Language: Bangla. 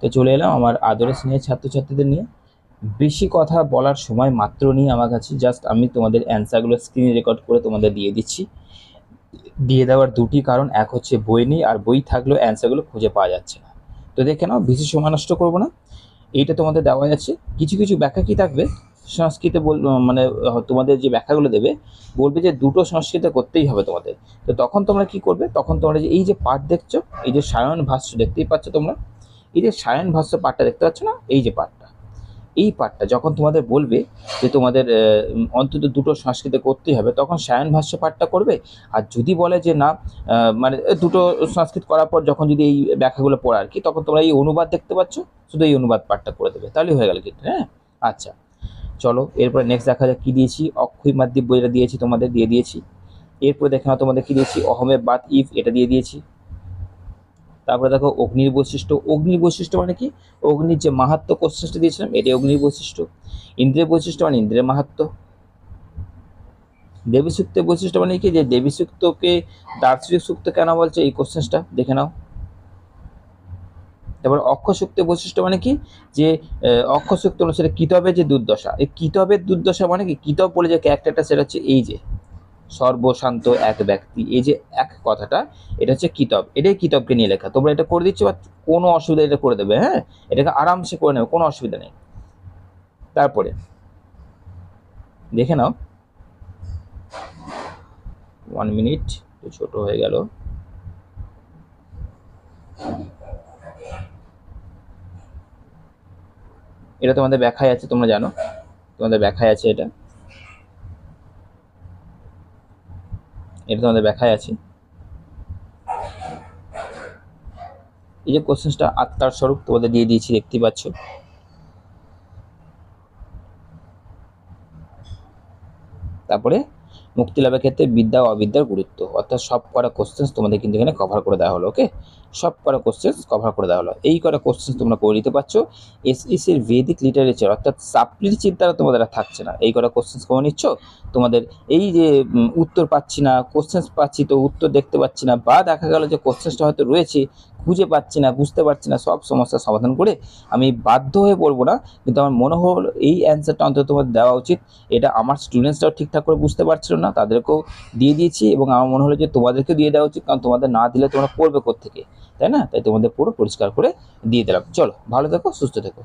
তো চলে এলাম আমার আদরের স্নেহের ছাত্রছাত্রীদের নিয়ে। বেশি কথা বলার সময় মাত্র নেই আমার কাছে, জাস্ট আমি তোমাদের অ্যান্সারগুলো স্ক্রিন রেকর্ড করে তোমাদের দিয়ে দিচ্ছি। দিয়ে দেওয়ার দুটি কারণ, এক হচ্ছে বই নেই, আর বই থাকলেও অ্যান্সারগুলো খুঁজে পাওয়া যাচ্ছে না। তো দেখে নাও, বেশি সময় নষ্ট করবো না। এইটা তোমাদের দেওয়া আছে, কিছু কিছু ব্যাখ্যা কি থাকবে সংস্কৃতে মানে তোমাদের যে ব্যাখ্যাগুলো দেবে বলবে যে দুটো সংস্কৃতে করতেই হবে তোমাদের। তো তখন তোমরা কি করবে, তখন তোমরা যে এই যে পাঠ দেখছো, এই যে সায়ন ভাষ্য দেখতেই পাচ্ছ তোমরা, এই যে সায়ন ভাষ্য পাঠটা দেখতে পাচ্ছ না, এই যে পাঠটা, এই পাঠটা যখন তোমাদের বলবে যে তোমাদের অন্তত দুটো সংস্কৃতে করতেই হবে, তখন সায়ন ভাষ্য পাঠটা করবে। আর যদি বলে যে না, মানে দুটো সংস্কৃত করার পর যখন যদি এই ব্যাখ্যাগুলো পড়া আর কি, তখন তোমরা এই অনুবাদ দেখতে পাচ্ছ, শুধু এই অনুবাদ পাঠটা করে দেবে, তাহলেই হয়ে গেল কিন্তু। হ্যাঁ, আচ্ছা চলো এরপরে নেক্সট দেখা যাক কী দিয়েছি। অক্ষয় মাধ্যম বইটা দিয়েছি, তোমাদের দিয়ে দিয়েছি। এরপরে দেখে নাও তোমাদের কী দিয়েছি, অহমে বাত ইফ, এটা দিয়ে দিয়েছি। তারপরে দেখো অগ্নির বৈশিষ্ট্য। অগ্নির বৈশিষ্ট্য মানে কি, অগ্নির যে মাহাত্ম্য কোশ্চেনটা দিয়েছিলাম, এটাই অগ্নির বৈশিষ্ট্য। ইন্দ্রের বৈশিষ্ট্য মানে ইন্দ্রের মাহাত্ম্য। দেবী সূক্তের বৈশিষ্ট্য মানে কি, যে দেবী সূক্তকে দার্শনিক সূক্ত কেন বলছে, এই কোশ্চেনটা দেখে নাও। তারপর অক্ষ সূক্তের বৈশিষ্ট্য মানে কি, যে অক্ষ সূক্ত অনুসারে কিতবের যে দুর্দশা, এই কিতবের দুর্দশা মানে কি, কিতব বলে যে ক্যারেক্টারটা সেটা হচ্ছে এই যে সর্বশান্ত এক ব্যক্তি, এই যে এক কথাটা, এটা হচ্ছে কিতাব, এটাই কিতাবকে নিয়ে লেখা। তোমরা এটা করে দিচ্ছ বা কোনো অসুবিধা, এটা করে দেবে। হ্যাঁ, এটাকে আরামসে করে নেবে, কোনো অসুবিধা নেই। তারপরে দেখে নাও, 1 মিনিট, ছোট হয়ে গেল। এটা তোমাদের ব্যাখ্যায় আছে, তোমরা জানো তোমাদের ব্যাখ্যায় আছে, এটা তোমাদের ব্যাখ্যায় আছে। এই যে কোশ্চেনটা আত্মার স্বরূপ তোমাদের দিয়ে দিয়েছি, দেখতে পাচ্ছ। তারপরে মুক্তি লাভের ক্ষেত্রে বিদ্যা ও অবিদ্যার গুরুত্ব, অর্থাৎ সব করা কোশ্চেন্স তোমাদের কিন্তু এখানে কভার করে দেওয়া হলো। ওকে, সব করা কোশ্চেন্স কভার করে দেওয়া হলো। এই করা কোশ্চেন্স তোমরা করে নিতে পারছো। এসইসির ভেদিক লিটারেচার অর্থাৎ সাপ্লির চিন্তাটা তোমাদের আর থাকছে না। এই করা কোশ্চেন্স কমে নিচ্ছ। তোমাদের এই যে উত্তর পাচ্ছি না, কোশ্চেন্স পাচ্ছি তো উত্তর দেখতে পাচ্ছি না, বা দেখা গেল যে কোশ্চেন্সটা হয়তো রয়েছে খুঁজে পাচ্ছি না, বুঝতে পারছি না, সব সমস্যার সমাধান করে আমি বাধ্য হয়ে পড়বো না, কিন্তু আমার মনে হলো এই অ্যান্সারটা অন্তত তোমাদের দেওয়া উচিত। এটা আমার স্টুডেন্টসরাও ঠিকঠাক করে বুঝতে পারছিল না, তাদেরকেও দিয়ে দিয়েছি, এবং আমার মনে হলো যে তোমাদেরকেও দিয়ে দেওয়া উচিত, কারণ তোমাদের না দিলে তোমরা পড়বে কোত্থেকে, তাই না? তাই তোমাদের পুরো পরিষ্কার করে দিয়ে দিলাম। চলো, ভালো থেকো, সুস্থ থেকো।